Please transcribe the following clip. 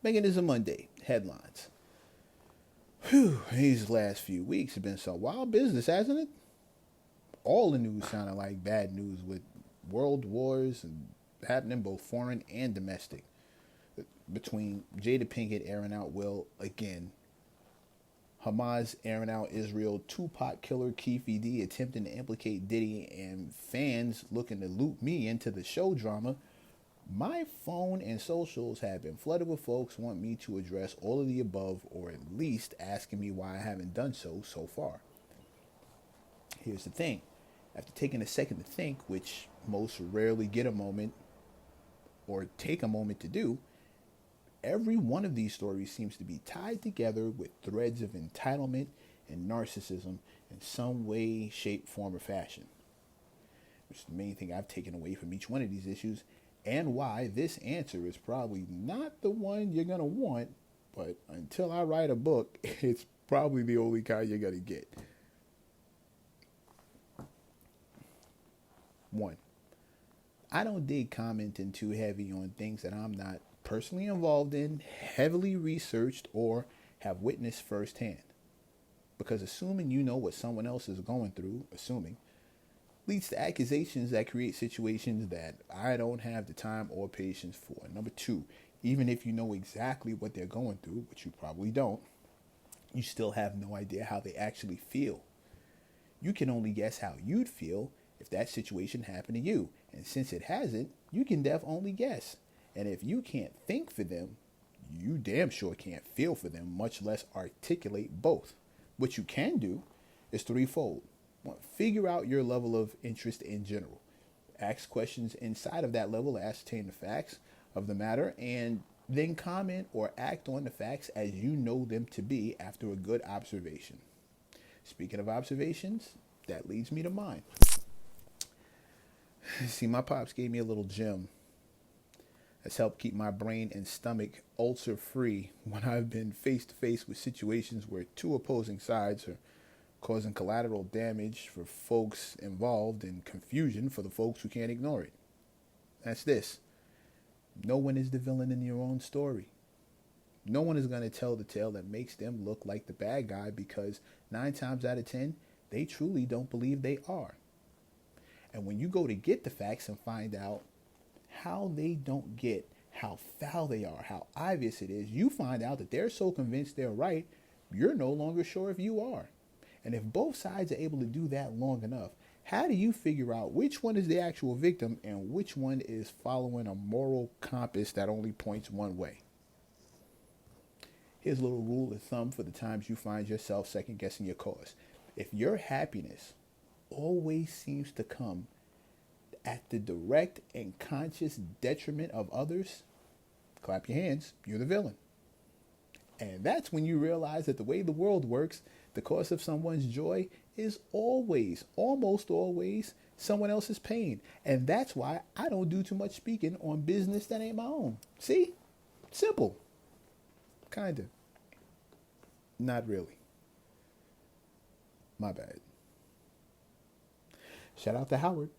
Mechanism Monday headlines. Whew, these last few weeks have been some wild business, hasn't it? All the news sounded like bad news with world wars and happening both foreign and domestic. Between Jada Pinkett airing out Will again, Hamas airing out Israel, Tupac killer Keefe D attempting to implicate Diddy, and fans looking to loop me into the show drama, my phone and socials have been flooded with folks wanting me to address all of the above, or at least asking me why I haven't done so far. Here's the thing. After taking a second to think, which most rarely get a moment or take a moment to do, every one of these stories seems to be tied together with threads of entitlement and narcissism in some way, shape, form, or fashion. Which is the main thing I've taken away from each one of these issues, and why this answer is probably not the one you're going to want, but until I write a book, it's probably the only kind you're going to get. 1. I don't dig commenting too heavy on things that I'm not personally involved in, heavily researched, or have witnessed firsthand. Because assuming you know what someone else is going through, leads to accusations that create situations that I don't have the time or patience for. Number 2, even if you know exactly what they're going through, which you probably don't, you still have no idea how they actually feel. You can only guess how you'd feel if that situation happened to you. And since it hasn't, you can only guess. And if you can't think for them, you damn sure can't feel for them, much less articulate both. What you can do is threefold. 1, figure out your level of interest in general. Ask questions inside of that level to ascertain the facts of the matter, and then comment or act on the facts as you know them to be after a good observation. Speaking of observations, that leads me to mine. See, my pops gave me a little gem that's helped keep my brain and stomach ulcer free when I've been face to face with situations where 2 opposing sides are causing collateral damage for folks involved and confusion for the folks who can't ignore it. That's this. No one is the villain in your own story. No one is going to tell the tale that makes them look like the bad guy, because 9 times out of 10, they truly don't believe they are. And when you go to get the facts and find out how they don't get how foul they are, how obvious it is, you find out that they're so convinced they're right, you're no longer sure if you are. And if both sides are able to do that long enough, how do you figure out which one is the actual victim and which one is following a moral compass that only points one way? Here's a little rule of thumb for the times you find yourself second guessing your cause. If your happiness always seems to come at the direct and conscious detriment of others, clap your hands, you're the villain. And that's when you realize that the way the world works, the cause of someone's joy is always, almost always, someone else's pain. And that's why I don't do too much speaking on business that ain't my own. See? Simple. Kind of. Not really. My bad. Shout out to Howard.